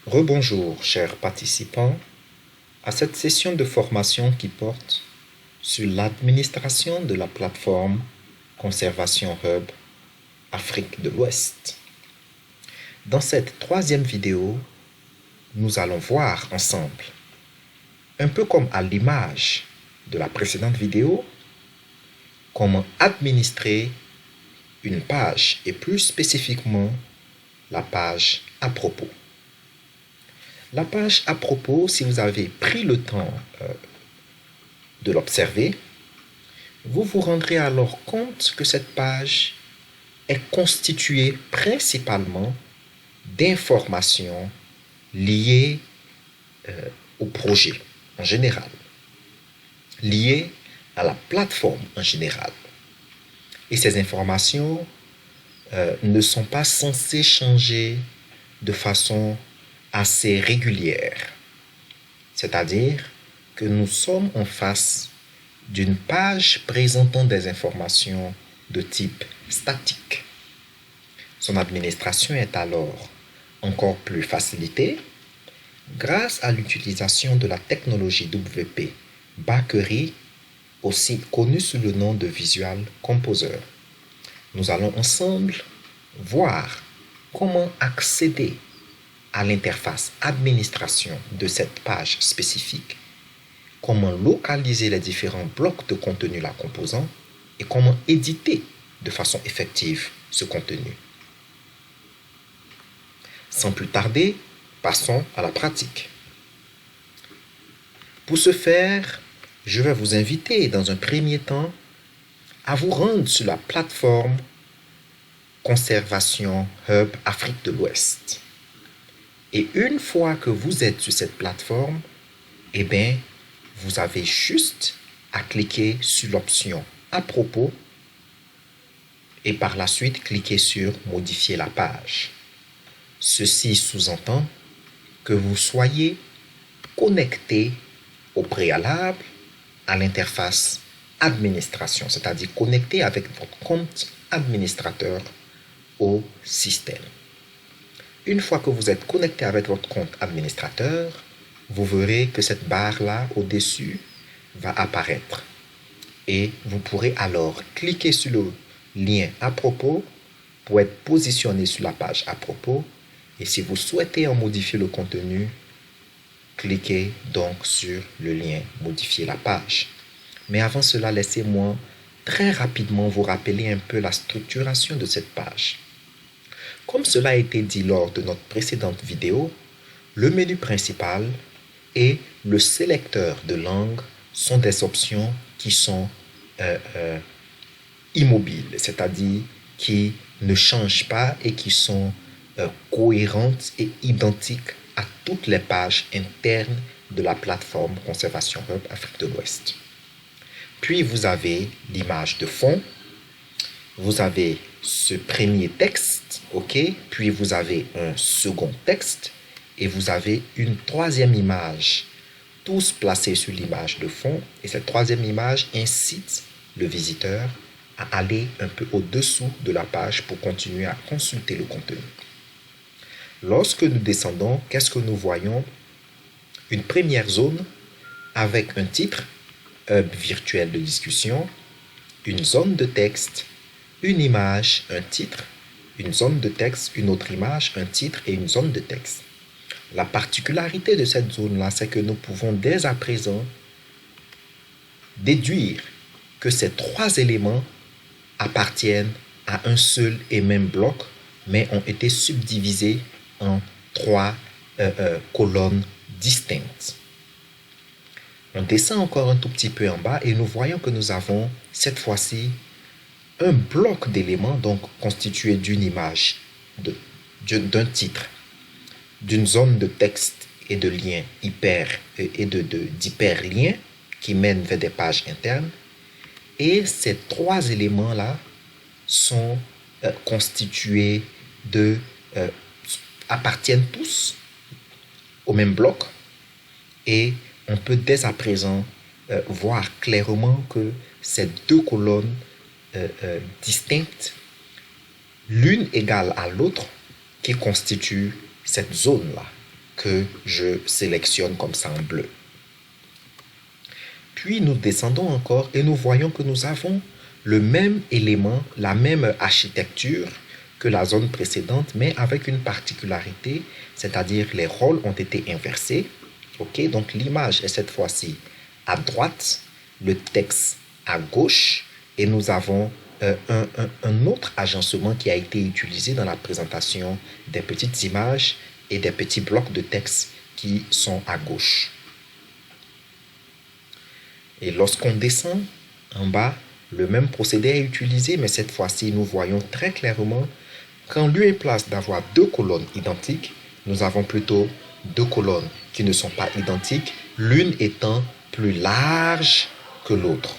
Rebonjour, chers participants, à cette session de formation qui porte sur l'administration de la plateforme Conservation Hub Afrique de l'Ouest. Dans cette troisième vidéo, nous allons voir ensemble, un peu comme à l'image de la précédente vidéo, comment administrer une page et plus spécifiquement la page à propos. La page à propos, si vous avez pris le temps de l'observer, vous vous rendrez alors compte que cette page est constituée principalement d'informations liées au projet en général, liées à la plateforme en général. Et ces informations ne sont pas censées changer de façon assez régulière. C'est-à-dire que nous sommes en face d'une page présentant des informations de type statique. Son administration est alors encore plus facilitée grâce à l'utilisation de la technologie WP Bakery, aussi connue sous le nom de Visual Composer. Nous allons ensemble voir comment accéder à l'interface administration de cette page spécifique, comment localiser les différents blocs de contenu la composant et comment éditer de façon effective ce contenu. Sans plus tarder, passons à la pratique. Pour ce faire, je vais vous inviter dans un premier temps à vous rendre sur la plateforme Conservation Hub Afrique de l'Ouest. Et une fois que vous êtes sur cette plateforme, vous avez juste à cliquer sur l'option à propos et par la suite cliquer sur modifier la page. Ceci sous-entend que vous soyez connecté au préalable à l'interface administration, c'est-à-dire connecté avec votre compte administrateur au système. Une fois que vous êtes connecté avec votre compte administrateur, vous verrez que cette barre-là au-dessus va apparaître. Et vous pourrez alors cliquer sur le lien à propos pour être positionné sur la page à propos. Et si vous souhaitez en modifier le contenu, cliquez donc sur le lien modifier la page. Mais avant cela, laissez-moi très rapidement vous rappeler un peu la structuration de cette page. Comme cela a été dit lors de notre précédente vidéo, le menu principal et le sélecteur de langue sont des options qui sont immobiles, c'est-à-dire qui ne changent pas et qui sont cohérentes et identiques à toutes les pages internes de la plateforme Conservation Hub Afrique de l'Ouest. Puis vous avez l'image de fond, vous avez ce premier texte, ok, puis vous avez un second texte et vous avez une troisième image, tous placés sur l'image de fond. Et cette troisième image incite le visiteur à aller un peu au-dessous de la page pour continuer à consulter le contenu. Lorsque nous descendons, qu'est-ce que nous voyons? Une première zone avec un titre, hub virtuel de discussion, une zone de texte, une image, un titre, une zone de texte, une autre image, un titre et une zone de texte. La particularité de cette zone-là, c'est que nous pouvons dès à présent déduire que ces trois éléments appartiennent à un seul et même bloc, mais ont été subdivisés en trois colonnes distinctes. On descend encore un tout petit peu en bas et nous voyons que nous avons cette fois-ci un bloc d'éléments donc constitué d'une image, d'un titre, d'une zone de texte et de liens d'hyperliens qui mènent vers des pages internes. Et ces trois éléments-là sont constitués appartiennent tous au même bloc et on peut dès à présent voir clairement que ces deux colonnes distinctes, l'une égale à l'autre, qui constituent cette zone-là que je sélectionne comme ça en bleu. Puis nous descendons encore et nous voyons que nous avons le même élément, la même architecture que la zone précédente, mais avec une particularité, c'est-à-dire les rôles ont été inversés. Ok, donc l'image est cette fois-ci à droite, le texte à gauche, et nous avons un autre agencement qui a été utilisé dans la présentation des petites images et des petits blocs de texte qui sont à gauche. Et lorsqu'on descend en bas, le même procédé est utilisé, mais cette fois-ci, nous voyons très clairement qu'en lieu et place d'avoir deux colonnes identiques, nous avons plutôt deux colonnes qui ne sont pas identiques, l'une étant plus large que l'autre.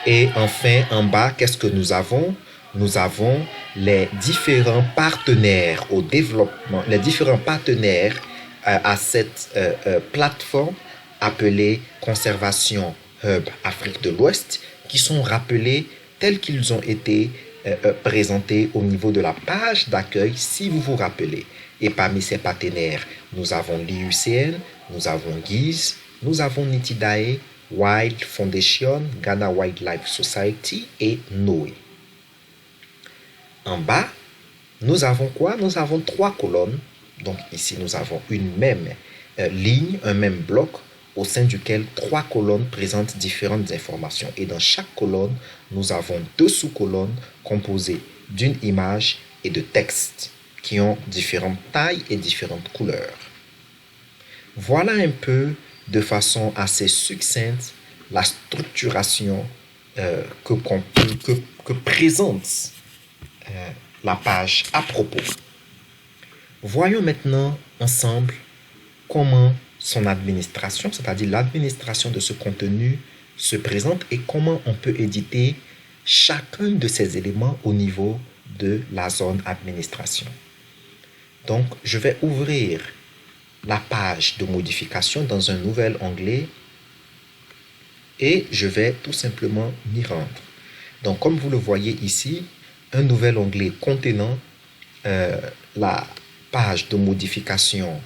Et enfin, en bas, qu'est-ce que nous avons? Nous avons les différents partenaires au développement, les différents partenaires à cette plateforme appelée Conservation Hub Afrique de l'Ouest, qui sont rappelés tels qu'ils ont été présentés au niveau de la page d'accueil, si vous vous rappelez. Et parmi ces partenaires, nous avons l'IUCN, nous avons GIZ, nous avons Nitidae, Wild Foundation, Ghana Wildlife Society et NOE. En bas, nous avons quoi? Nous avons trois colonnes. Donc ici, nous avons une même ligne, un même bloc au sein duquel trois colonnes présentent différentes informations. Et dans chaque colonne, nous avons deux sous-colonnes composées d'une image et de textes qui ont différentes tailles et différentes couleurs. Voilà un peu de façon assez succincte la structuration que présente la page à propos. Voyons maintenant ensemble comment son administration, c'est-à-dire l'administration de ce contenu, se présente et comment on peut éditer chacun de ces éléments au niveau de la zone administration. Donc, je vais ouvrir la page de modification dans un nouvel onglet et je vais tout simplement m'y rendre. Donc, comme vous le voyez ici, un nouvel onglet contenant la page de modification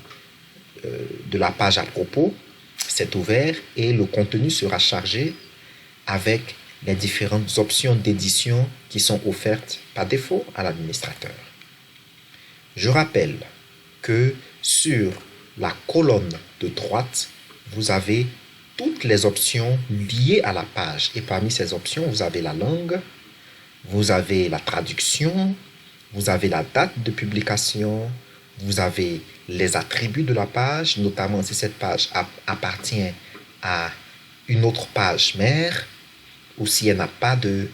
de la page à propos s'est ouvert et le contenu sera chargé avec les différentes options d'édition qui sont offertes par défaut à l'administrateur. Je rappelle que sur la colonne de droite, vous avez toutes les options liées à la page. Et parmi ces options, vous avez la langue, vous avez la traduction, vous avez la date de publication, vous avez les attributs de la page, notamment si cette page appartient à une autre page mère, ou si elle n'a pas de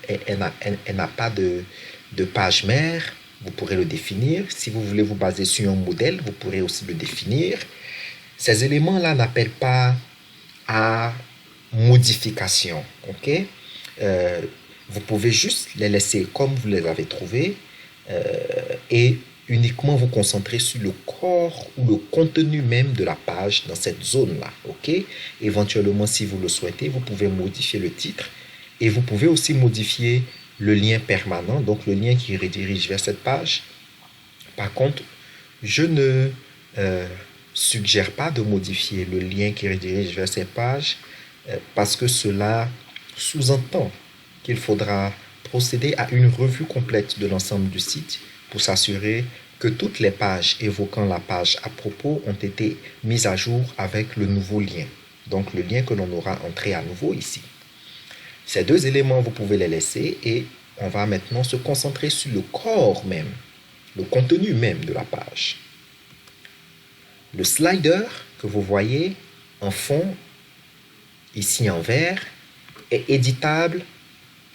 page mère, vous pourrez le définir. Si vous voulez vous baser sur un modèle, vous pourrez aussi le définir. Ces éléments-là n'appellent pas à modification. Okay? Vous pouvez juste les laisser comme vous les avez trouvés et uniquement vous concentrer sur le corps ou le contenu même de la page dans cette zone-là. Okay? Éventuellement, si vous le souhaitez, vous pouvez modifier le titre et vous pouvez aussi modifier le lien permanent, donc le lien qui redirige vers cette page. Par contre, je ne suggère pas de modifier le lien qui redirige vers cette page parce que cela sous-entend qu'il faudra procéder à une revue complète de l'ensemble du site pour s'assurer que toutes les pages évoquant la page à propos ont été mises à jour avec le nouveau lien. Donc le lien que l'on aura entré à nouveau ici. Ces deux éléments, vous pouvez les laisser et on va maintenant se concentrer sur le corps même, le contenu même de la page. Le slider que vous voyez en fond, ici en vert, est éditable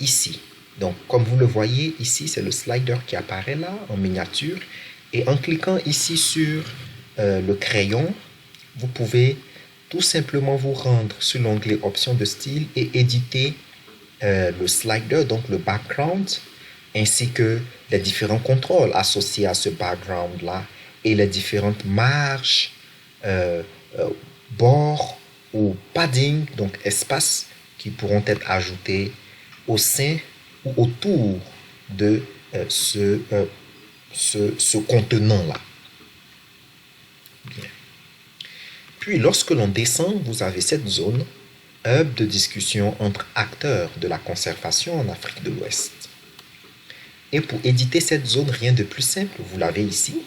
ici. Donc, comme vous le voyez ici, c'est le slider qui apparaît là en miniature. Et en cliquant ici sur le crayon, vous pouvez tout simplement vous rendre sur l'onglet options de style et éditer le slider, donc le background, ainsi que les différents contrôles associés à ce background-là et les différentes marges, bords ou padding, donc espaces qui pourront être ajoutés au sein ou autour de ce contenant-là. Puis lorsque l'on descend, vous avez cette zone, hub de discussion entre acteurs de la conservation en Afrique de l'Ouest. Et pour éditer cette zone, rien de plus simple, vous l'avez ici.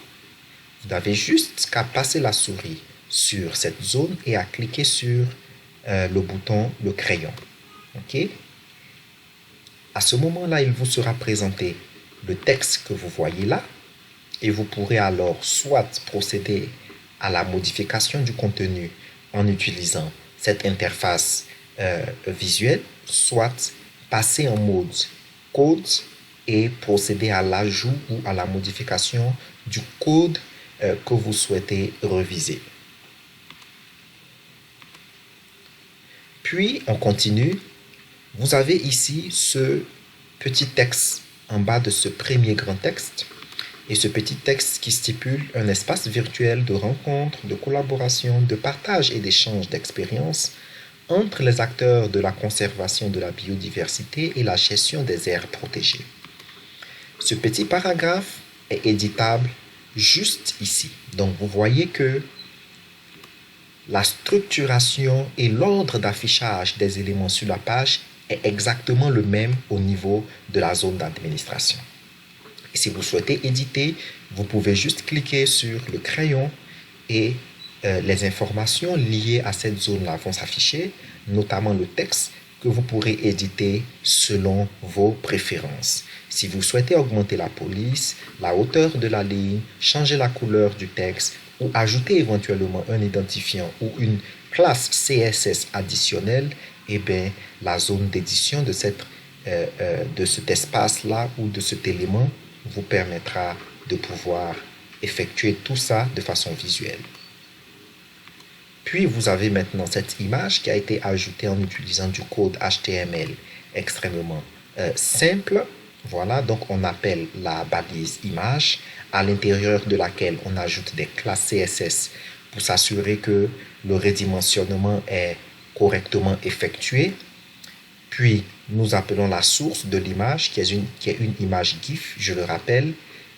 Vous n'avez juste qu'à passer la souris sur cette zone et à cliquer sur le bouton, le crayon. OK? À ce moment-là, il vous sera présenté le texte que vous voyez là et vous pourrez alors soit procéder à la modification du contenu en utilisant cette interface visuelle, soit passer en mode code et procéder à l'ajout ou à la modification du code que vous souhaitez reviser. Puis, on continue. Vous avez ici ce petit texte en bas de ce premier grand texte. Et ce petit texte qui stipule un espace virtuel de rencontre, de collaboration, de partage et d'échange d'expériences entre les acteurs de la conservation de la biodiversité et la gestion des aires protégées. Ce petit paragraphe est éditable juste ici. Donc, vous voyez que la structuration et l'ordre d'affichage des éléments sur la page est exactement le même au niveau de la zone d'administration. Et si vous souhaitez éditer, vous pouvez juste cliquer sur le crayon et les informations liées à cette zone-là vont s'afficher, notamment le texte que vous pourrez éditer selon vos préférences. Si vous souhaitez augmenter la police, la hauteur de la ligne, changer la couleur du texte ou ajouter éventuellement un identifiant ou une classe CSS additionnelle, eh bien, la zone d'édition de cet espace-là ou de cet élément vous permettra de pouvoir effectuer tout ça de façon visuelle. Puis, vous avez maintenant cette image qui a été ajoutée en utilisant du code HTML extrêmement simple. Voilà, donc on appelle la balise image, à l'intérieur de laquelle on ajoute des classes CSS pour s'assurer que le redimensionnement est correctement effectué. Puis, nous appelons la source de l'image, qui est une image GIF, je le rappelle.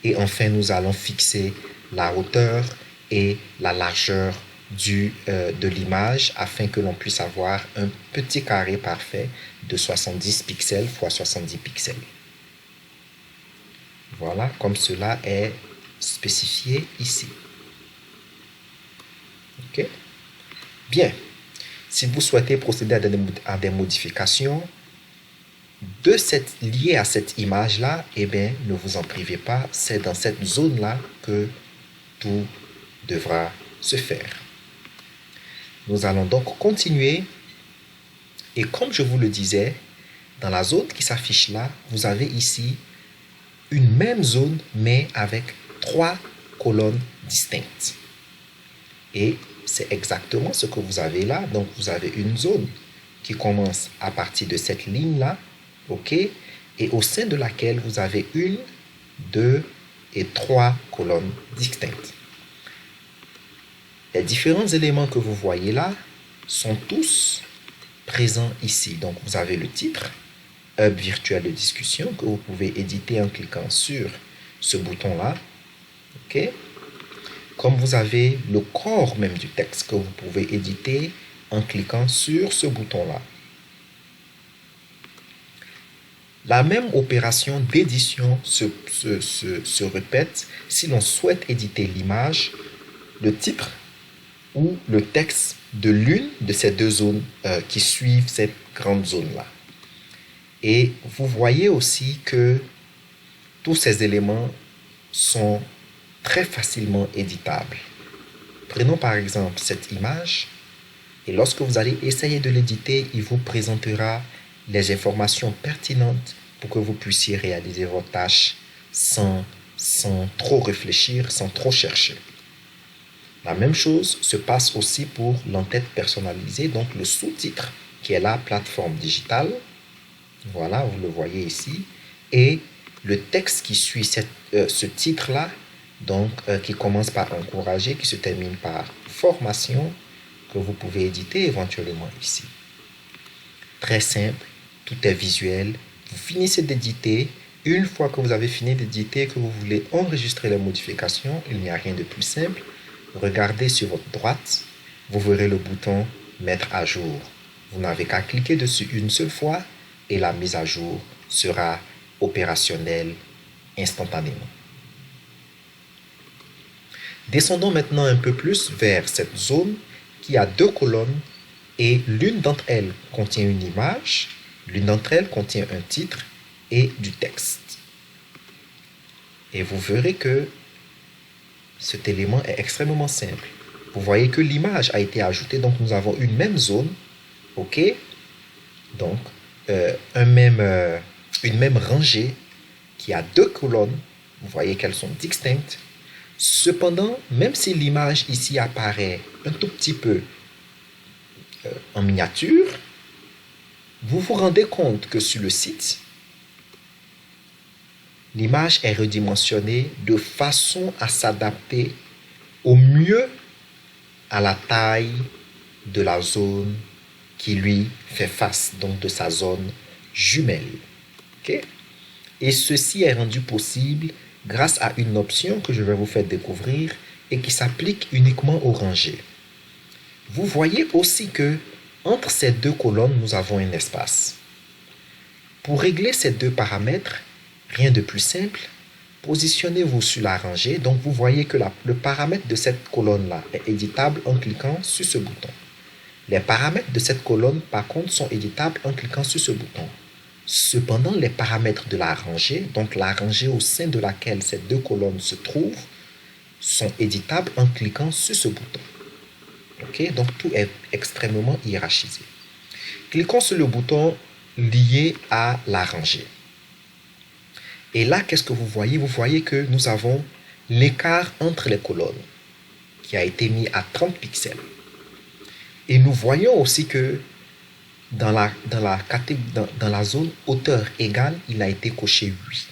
Et enfin, nous allons fixer la hauteur et la largeur de l'image afin que l'on puisse avoir un petit carré parfait de 70 pixels x 70 pixels. Voilà, comme cela est spécifié ici. OK? Bien. Si vous souhaitez procéder à des modifications liées à cette image-là, eh bien, ne vous en privez pas. C'est dans cette zone-là que tout devra se faire. Nous allons donc continuer. Et comme je vous le disais, dans la zone qui s'affiche là, vous avez ici une même zone, mais avec 3 colonnes distinctes. Et c'est exactement ce que vous avez là. Donc, vous avez une zone qui commence à partir de cette ligne-là, OK? Et au sein de laquelle vous avez 1, 2 et 3 colonnes distinctes. Les différents éléments que vous voyez là sont tous présents ici. Donc, vous avez le titre, Hub virtuel de discussion, que vous pouvez éditer en cliquant sur ce bouton-là. OK? Comme vous avez le corps même du texte que vous pouvez éditer en cliquant sur ce bouton-là. La même opération d'édition se répète si l'on souhaite éditer l'image, le titre ou le texte de l'une de ces deux zones qui suivent cette grande zone-là. Et vous voyez aussi que tous ces éléments sont très facilement éditables. Prenons par exemple cette image et lorsque vous allez essayer de l'éditer, il vous présentera les informations pertinentes pour que vous puissiez réaliser vos tâches sans trop réfléchir, sans trop chercher. La même chose se passe aussi pour l'entête personnalisée, donc le sous-titre qui est la plateforme digitale. Voilà, vous le voyez ici. Et le texte qui suit ce titre-là, donc qui commence par encourager, qui se termine par formation, que vous pouvez éditer éventuellement ici. Très simple, tout est visuel. Vous finissez d'éditer. Une fois que vous avez fini d'éditer, que vous voulez enregistrer les modifications, il n'y a rien de plus simple. Regardez sur votre droite, vous verrez le bouton Mettre à jour. Vous n'avez qu'à cliquer dessus une seule fois et la mise à jour sera opérationnelle instantanément. Descendons maintenant un peu plus vers cette zone qui a deux colonnes et l'une d'entre elles contient une image, l'une d'entre elles contient un titre et du texte. Et vous verrez que cet élément est extrêmement simple. Vous voyez que l'image a été ajoutée, donc nous avons une même zone, ok? Donc, une même rangée qui a deux colonnes. Vous voyez qu'elles sont distinctes. Cependant, même si l'image ici apparaît un tout petit peu en miniature, vous vous rendez compte que sur le site, l'image est redimensionnée de façon à s'adapter au mieux à la taille de la zone qui lui fait face, donc de sa zone jumelle. Okay? Et ceci est rendu possible grâce à une option que je vais vous faire découvrir et qui s'applique uniquement aux rangées. Vous voyez aussi que entre ces deux colonnes, nous avons un espace. Pour régler ces deux paramètres, rien de plus simple, positionnez-vous sur la rangée. Donc, vous voyez que le paramètre de cette colonne-là est éditable en cliquant sur ce bouton. Les paramètres de cette colonne, par contre, sont éditables en cliquant sur ce bouton. Cependant, les paramètres de la rangée, donc la rangée au sein de laquelle ces deux colonnes se trouvent, sont éditables en cliquant sur ce bouton. Ok, donc tout est extrêmement hiérarchisé. Cliquons sur le bouton lié à la rangée. Et là, qu'est-ce que vous voyez? Vous voyez que nous avons l'écart entre les colonnes qui a été mis à 30 pixels. Et nous voyons aussi que dans la zone hauteur égale, il a été coché 8.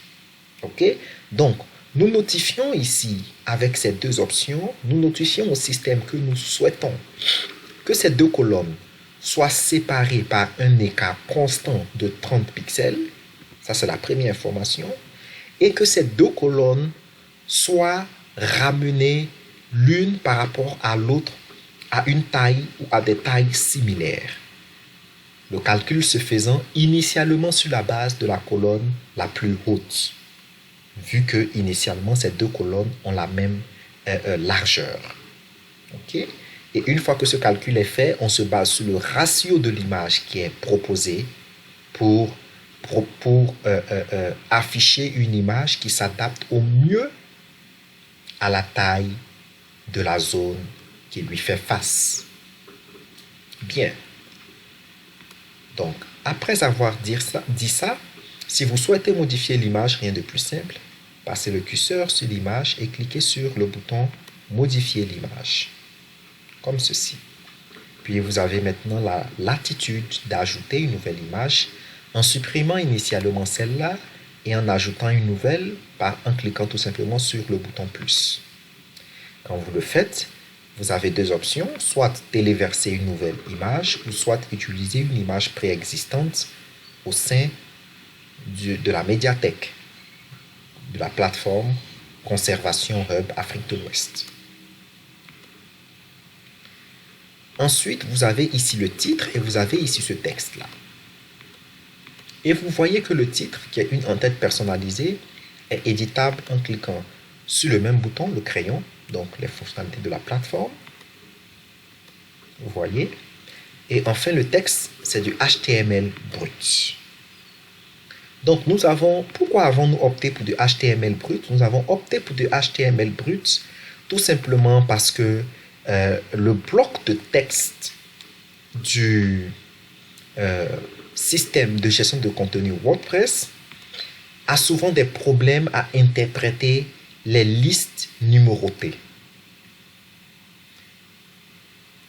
Ok? Donc, nous notifions ici, avec ces deux options, nous notifions au système que nous souhaitons que ces deux colonnes soient séparées par un écart constant de 30 pixels. Ça, c'est la première information. Et que ces deux colonnes soient ramenées l'une par rapport à l'autre à une taille ou à des tailles similaires. Le calcul se faisant initialement sur la base de la colonne la plus haute, vu que initialement ces deux colonnes ont la même largeur. Okay? Et une fois que ce calcul est fait, on se base sur le ratio de l'image qui est proposé pour afficher une image qui s'adapte au mieux à la taille de la zone qui lui fait face. Bien. Donc, après avoir dit ça, si vous souhaitez modifier l'image, rien de plus simple, passez le curseur sur l'image et cliquez sur le bouton Modifier l'image, comme ceci. Puis vous avez maintenant la latitude d'ajouter une nouvelle image en supprimant initialement celle-là et en ajoutant une nouvelle en cliquant tout simplement sur le bouton plus. Quand vous le faites, vous avez deux options, soit téléverser une nouvelle image ou soit utiliser une image préexistante au sein de la médiathèque, de la plateforme Conservation Hub Afrique de l'Ouest. Ensuite, vous avez ici le titre et vous avez ici ce texte-là. Et vous voyez que le titre, qui est une en-tête personnalisée, est éditable en cliquant sur le même bouton, le crayon, donc les fonctionnalités de la plateforme. Vous voyez. Et enfin, le texte, c'est du HTML brut. Donc, pourquoi avons-nous opté pour du HTML brut? Nous avons opté pour du HTML brut tout simplement parce que le bloc de texte du système de gestion de contenu WordPress a souvent des problèmes à interpréter les listes numérotées.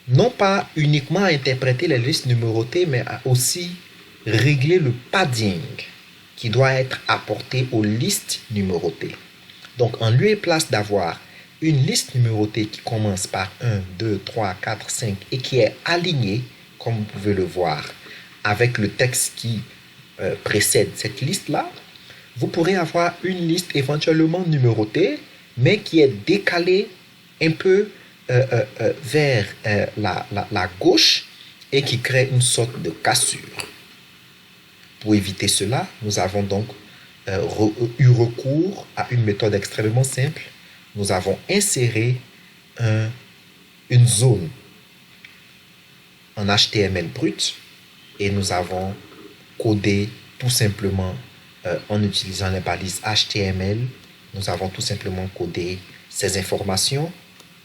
Non pas uniquement à interpréter les listes numérotées, mais à aussi régler le padding qui doit être apporté aux listes numérotées. Donc, en lieu et place d'avoir une liste numérotée qui commence par 1, 2, 3, 4, 5 et qui est alignée, comme vous pouvez le voir, avec le texte qui précède cette liste-là, vous pourrez avoir une liste éventuellement numérotée, mais qui est décalée un peu vers la gauche et qui crée une sorte de cassure. Pour éviter cela, nous avons donc eu recours à une méthode extrêmement simple. Nous avons inséré une zone en HTML brut et nous avons codé tout simplement en utilisant les balises HTML. Nous avons tout simplement codé ces informations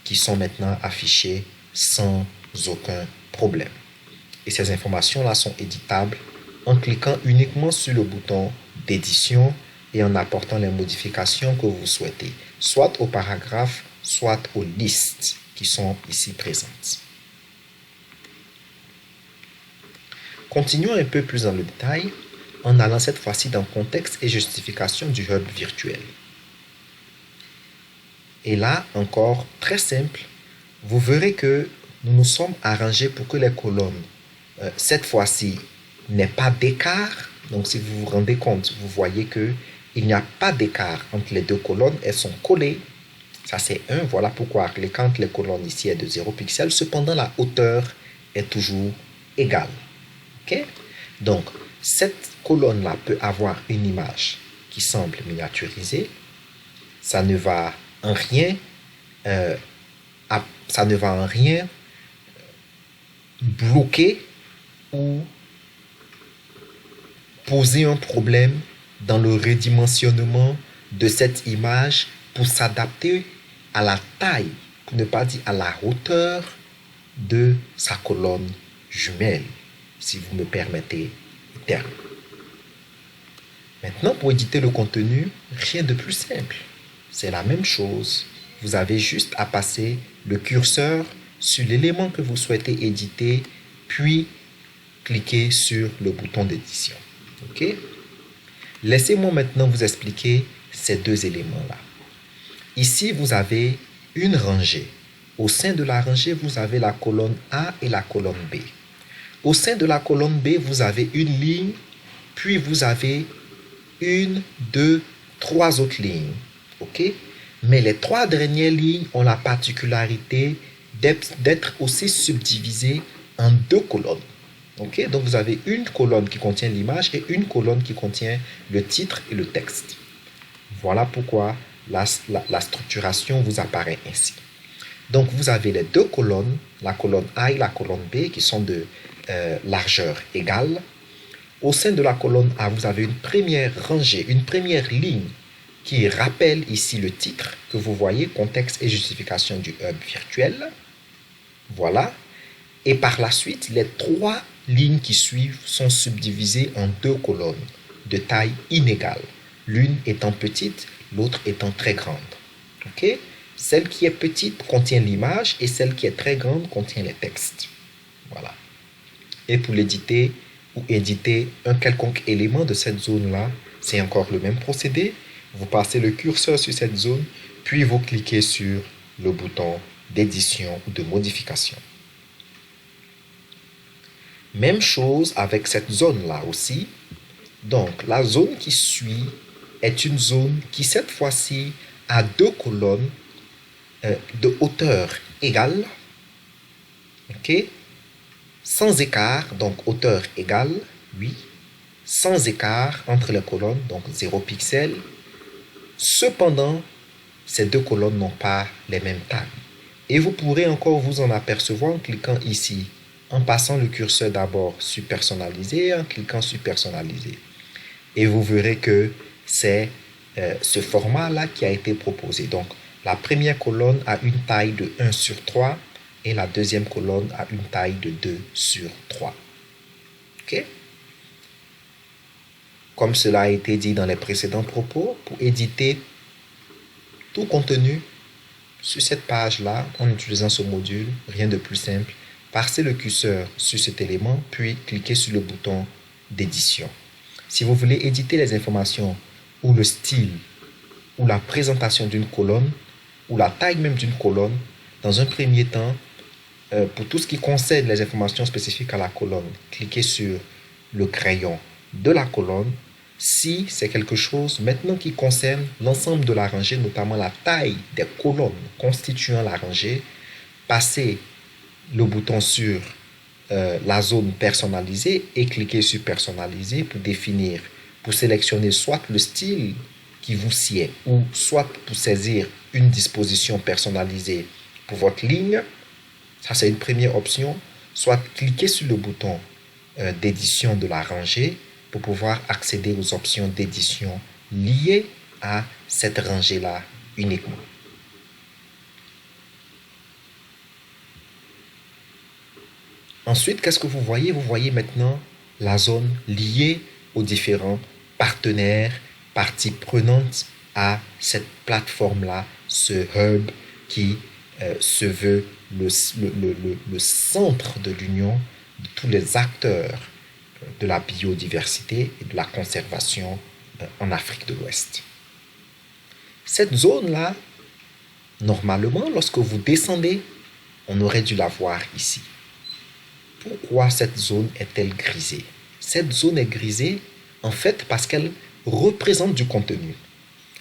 qui sont maintenant affichées sans aucun problème. Et ces informations-là sont éditables en cliquant uniquement sur le bouton d'édition et en apportant les modifications que vous souhaitez, soit au paragraphe, soit aux listes qui sont ici présentes. Continuons un peu plus dans le détail en allant cette fois-ci dans contexte et justification du hub virtuel. Et là, encore très simple, vous verrez que nous nous sommes arrangés pour que les colonnes, cette fois-ci, n'aient pas d'écart. Donc, si vous vous rendez compte, vous voyez qu'il n'y a pas d'écart entre les deux colonnes. Elles sont collées. Ça, c'est 1. Voilà pourquoi quand les colonnes ici est de 0 pixels, cependant, la hauteur est toujours égale. OK? Donc, cette colonne-là peut avoir une image qui semble miniaturisée. Ça ne va en rien, bloquer ou poser un problème dans le redimensionnement de cette image pour s'adapter à la taille, pour ne pas dire à la hauteur de sa colonne jumelle, si vous me permettez le terme. Maintenant, pour éditer le contenu, rien de plus simple. C'est la même chose. Vous avez juste à passer le curseur sur l'élément que vous souhaitez éditer, puis cliquer sur le bouton d'édition. OK? Laissez-moi maintenant vous expliquer ces deux éléments-là. Ici, vous avez une rangée. Au sein de la rangée, vous avez la colonne A et la colonne B. Au sein de la colonne B, vous avez une ligne, puis vous avez 1, 2, 3 autres lignes. OK? Mais les 3 dernières lignes ont la particularité d'être aussi subdivisées en 2 colonnes. OK? Donc, vous avez une colonne qui contient l'image et une colonne qui contient le titre et le texte. Voilà pourquoi la structuration vous apparaît ainsi. Donc, vous avez les 2 colonnes, la colonne A et la colonne B, qui sont de largeur égale. Au sein de la colonne A, vous avez une première rangée, une première ligne qui rappelle ici le titre que vous voyez, contexte et justification du hub virtuel. Voilà. Et par la suite, les 3 lignes qui suivent sont subdivisées en 2 colonnes de taille inégale. L'une étant petite, l'autre étant très grande. OK? Celle qui est petite contient l'image et celle qui est très grande contient les textes. Voilà. Et pour l'éditer ou éditer un quelconque élément de cette zone-là, c'est encore le même procédé. Vous passez le curseur sur cette zone, puis vous cliquez sur le bouton d'édition ou de modification. Même chose avec cette zone-là aussi. Donc, la zone qui suit est une zone qui, cette fois-ci, a 2 colonnes de hauteur égale. OK? Sans écart, donc hauteur égale, oui. Sans écart entre les colonnes, donc 0 pixels. Cependant, ces 2 colonnes n'ont pas les mêmes tailles. Et vous pourrez encore vous en apercevoir en cliquant ici, en passant le curseur d'abord sur personnaliser et en cliquant sur personnaliser. Et vous verrez que c'est ce format-là qui a été proposé. Donc, la première colonne a une taille de 1 sur 3 et la deuxième colonne a une taille de 2 sur 3. OK? Comme cela a été dit dans les précédents propos, pour éditer tout contenu sur cette page-là, en utilisant ce module, rien de plus simple, passez le curseur sur cet élément, puis cliquez sur le bouton d'édition. Si vous voulez éditer les informations ou le style ou la présentation d'une colonne ou la taille même d'une colonne, dans un premier temps, pour tout ce qui concerne les informations spécifiques à la colonne, cliquez sur le crayon de la colonne. Si c'est quelque chose maintenant qui concerne l'ensemble de la rangée, notamment la taille des colonnes constituant la rangée, passer le bouton sur la zone personnalisée et cliquer sur personnaliser pour sélectionner soit le style qui vous sied ou soit pour saisir une disposition personnalisée pour votre ligne. Ça, c'est une première option. Soit cliquer sur le bouton d'édition de la rangée pour pouvoir accéder aux options d'édition liées à cette rangée-là uniquement. Ensuite, qu'est-ce que vous voyez? Vous voyez maintenant la zone liée aux différents partenaires, parties prenantes à cette plateforme-là, ce hub qui se veut le centre de l'union de tous les acteurs de la biodiversité et de la conservation en Afrique de l'Ouest. Cette zone-là, normalement, lorsque vous descendez, on aurait dû la voir ici. Pourquoi cette zone est-elle grisée? Cette zone est grisée, en fait, parce qu'elle représente du contenu.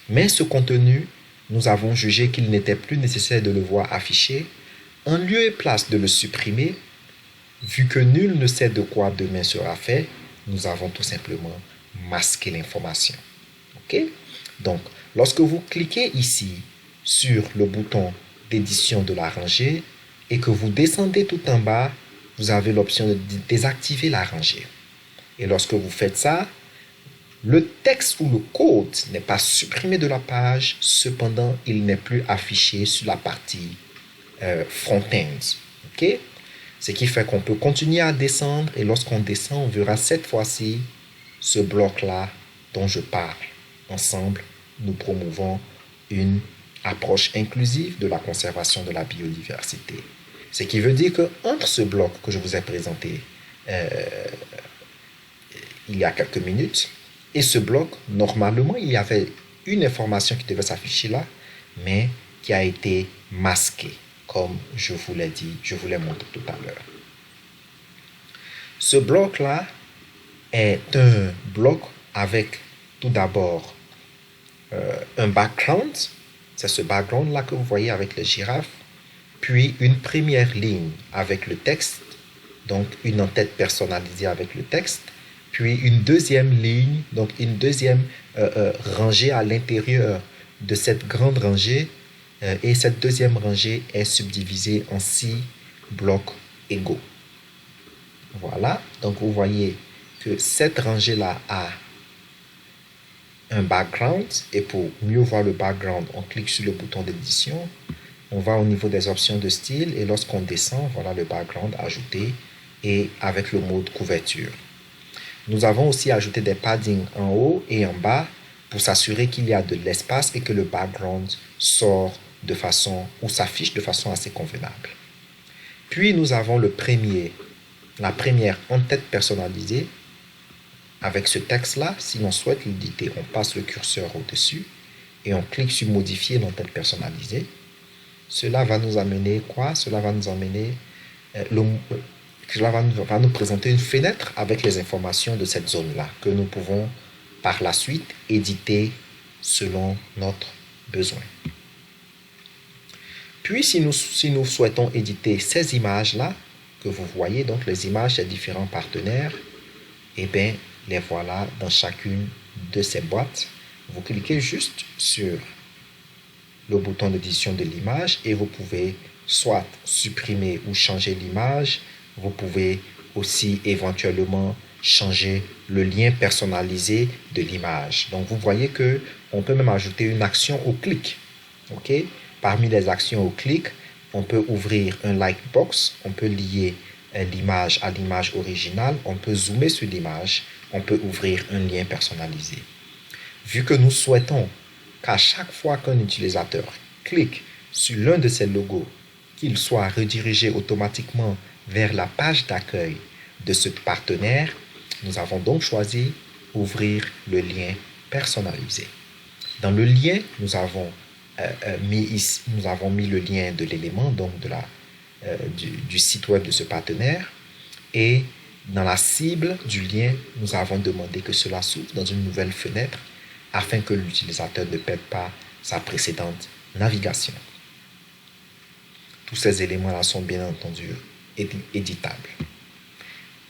Mais ce contenu, nous avons jugé qu'il n'était plus nécessaire de le voir affiché. En lieu et place de le supprimer, vu que nul ne sait de quoi demain sera fait, nous avons tout simplement masqué l'information. OK? Donc, lorsque vous cliquez ici sur le bouton d'édition de la rangée et que vous descendez tout en bas, vous avez l'option de désactiver la rangée. Et lorsque vous faites ça, le texte ou le code n'est pas supprimé de la page, cependant, il n'est plus affiché sur la partie front-end. OK? Ce qui fait qu'on peut continuer à descendre et lorsqu'on descend, on verra cette fois-ci ce bloc-là dont je parle. Ensemble, nous promouvons une approche inclusive de la conservation de la biodiversité. Ce qui veut dire qu'entre ce bloc que je vous ai présenté il y a quelques minutes et ce bloc, normalement, il y avait une information qui devait s'afficher là, mais qui a été masquée, comme je vous l'ai dit, je vous l'ai montré tout à l'heure. Ce bloc-là est un bloc avec tout d'abord un background, c'est ce background-là que vous voyez avec les girafes, puis une première ligne avec le texte, donc une en-tête personnalisée avec le texte, puis une deuxième ligne, donc une deuxième rangée à l'intérieur de cette grande rangée, et cette deuxième rangée est subdivisée en 6 blocs égaux. Voilà, donc vous voyez que cette rangée-là a un background, et pour mieux voir le background, on clique sur le bouton d'édition, on va au niveau des options de style, et lorsqu'on descend, voilà le background ajouté, et avec le mode couverture. Nous avons aussi ajouté des paddings en haut et en bas pour s'assurer qu'il y a de l'espace et que le background sort de façon ou s'affiche de façon assez convenable. Puis nous avons la première en-tête personnalisée avec ce texte-là. Si l'on souhaite l'éditer, on passe le curseur au-dessus et on clique sur modifier l'en-tête personnalisée. Cela va nous amener quoi? Cela va nous amener va nous présenter une fenêtre avec les informations de cette zone-là que nous pouvons par la suite éditer selon notre besoin. Puis, si nous souhaitons éditer ces images-là, que vous voyez, donc les images des différents partenaires, eh bien, les voilà dans chacune de ces boîtes. Vous cliquez juste sur le bouton d'édition de l'image et vous pouvez soit supprimer ou changer l'image. Vous pouvez aussi éventuellement changer le lien personnalisé de l'image. Donc, vous voyez qu'on peut même ajouter une action au clic. OK? Parmi les actions au clic, on peut ouvrir un lightbox, on peut lier l'image à l'image originale, on peut zoomer sur l'image, on peut ouvrir un lien personnalisé. Vu que nous souhaitons qu'à chaque fois qu'un utilisateur clique sur l'un de ces logos, qu'il soit redirigé automatiquement vers la page d'accueil de ce partenaire, nous avons donc choisi ouvrir le lien personnalisé. Dans le lien, nous avons mis le lien de l'élément, donc du site web de ce partenaire, et dans la cible du lien, nous avons demandé que cela s'ouvre dans une nouvelle fenêtre afin que l'utilisateur ne perde pas sa précédente navigation. tous ces éléments-là sont bien entendu éditables.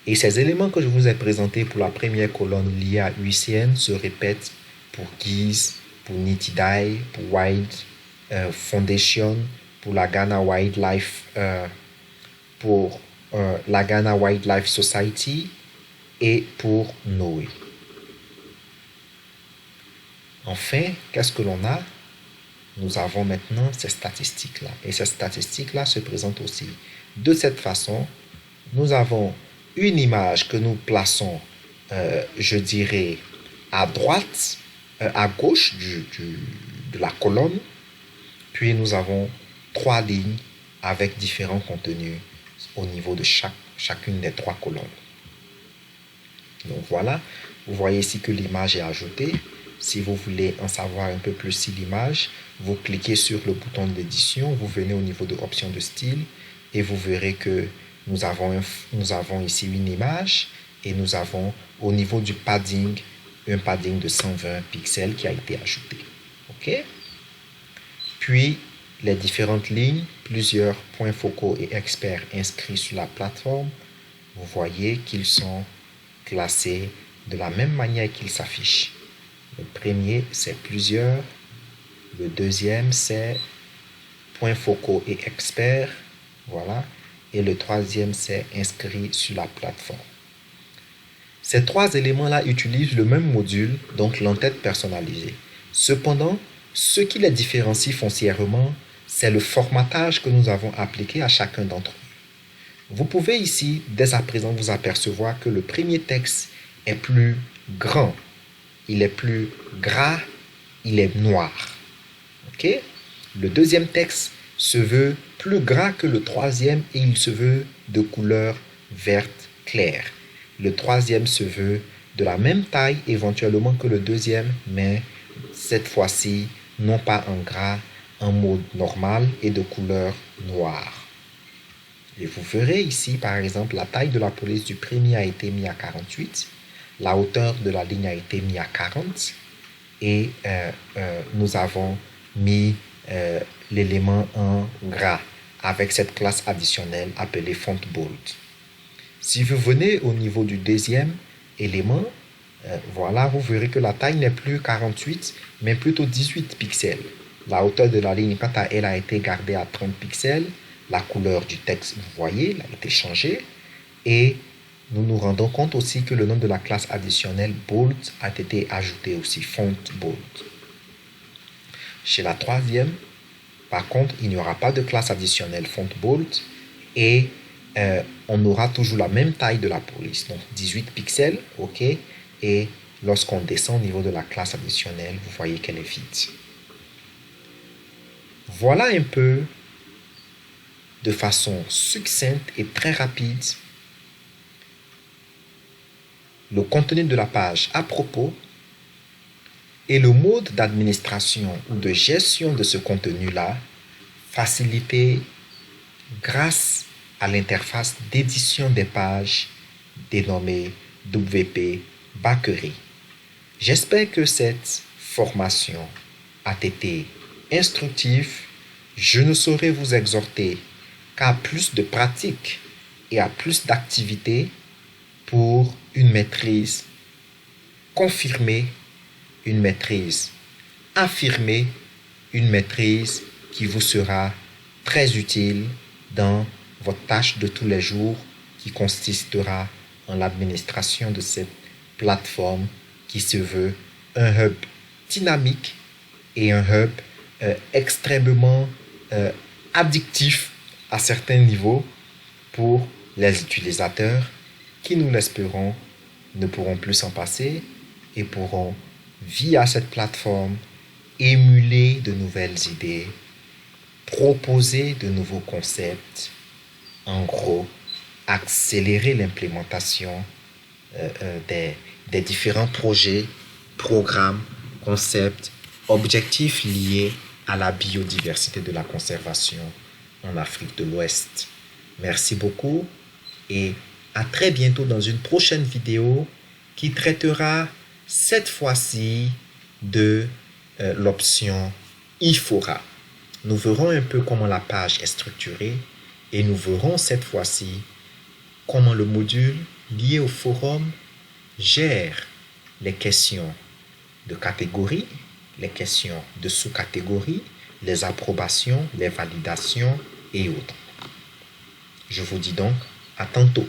Et ces éléments que je vous ai présentés pour la première colonne liée à UICN se répètent pour GIZ, pour Nitidai, pour Wild Foundation, pour la Ghana Wildlife, la Ghana Wildlife Society et pour Noé. Enfin, qu'est-ce que l'on a? Nous avons maintenant ces statistiques-là. Et ces statistiques-là se présentent aussi de cette façon. Nous avons une image que nous plaçons, je dirais, à droite, à gauche de la colonne. Puis nous avons 3 lignes avec différents contenus au niveau de chacune des 3 colonnes. Donc voilà, vous voyez ici que l'image est ajoutée. Si vous voulez en savoir un peu plus sur l'image, vous cliquez sur le bouton d'édition, vous venez au niveau de options de style et vous verrez que nous avons ici une image et nous avons au niveau du padding, un padding de 120 pixels qui a été ajouté. OK? Puis, les différentes lignes, plusieurs points focaux et experts inscrits sur la plateforme, vous voyez qu'ils sont classés de la même manière qu'ils s'affichent. Le premier, c'est plusieurs. Le deuxième, c'est points focaux et experts. Voilà. Et le troisième, c'est inscrit sur la plateforme. Ces 3 éléments-là utilisent le même module, donc l'entête personnalisée. Cependant, ce qui les différencie foncièrement, c'est le formatage que nous avons appliqué à chacun d'entre eux. Vous pouvez ici, dès à présent, vous apercevoir que le premier texte est plus grand. Il est plus gras, il est noir. OK? Le deuxième texte se veut plus gras que le troisième et il se veut de couleur verte claire. Le troisième se veut de la même taille éventuellement que le deuxième, mais cette fois-ci, non pas en gras, en mode normal et de couleur noire. Et vous verrez ici, par exemple, la taille de la police du premier a été mise à 48. La hauteur de la ligne a été mise à 40 et nous avons mis l'élément en gras avec cette classe additionnelle appelée font bold. Si vous venez au niveau du deuxième élément, voilà, vous verrez que la taille n'est plus 48 mais plutôt 18 pixels. La hauteur de la ligne, quant à elle, a été gardée à 30 pixels. La couleur du texte, vous voyez, elle a été changée et nous nous rendons compte aussi que le nom de la classe additionnelle bold a été ajouté aussi, font bold. Chez la troisième, par contre, il n'y aura pas de classe additionnelle font bold et on aura toujours la même taille de la police, donc 18 pixels, ok, et lorsqu'on descend au niveau de la classe additionnelle, vous voyez qu'elle est vide. Voilà un peu, de façon succincte et très rapide, le contenu de la page à propos et le mode d'administration ou de gestion de ce contenu-là, facilité grâce à l'interface d'édition des pages dénommée WP Bakery. J'espère que cette formation a été instructive. Je ne saurais vous exhorter qu'à plus de pratique et à plus d'activité pour une maîtrise confirmée, une maîtrise affirmée, une maîtrise qui vous sera très utile dans votre tâche de tous les jours qui consistera en l'administration de cette plateforme qui se veut un hub dynamique et un hub extrêmement addictif à certains niveaux pour les utilisateurs qui, nous l'espérons, ne pourront plus s'en passer et pourront, via cette plateforme, émuler de nouvelles idées, proposer de nouveaux concepts, en gros, accélérer l'implémentation des différents projets, programmes, concepts, objectifs liés à la biodiversité de la conservation en Afrique de l'Ouest. Merci beaucoup et à très bientôt dans une prochaine vidéo qui traitera cette fois-ci de l'option IFORA. nous verrons un peu comment la page est structurée et nous verrons cette fois-ci comment le module lié au forum gère les questions de catégorie, les questions de sous-catégorie, les approbations, les validations et autres. Je vous dis donc à tantôt.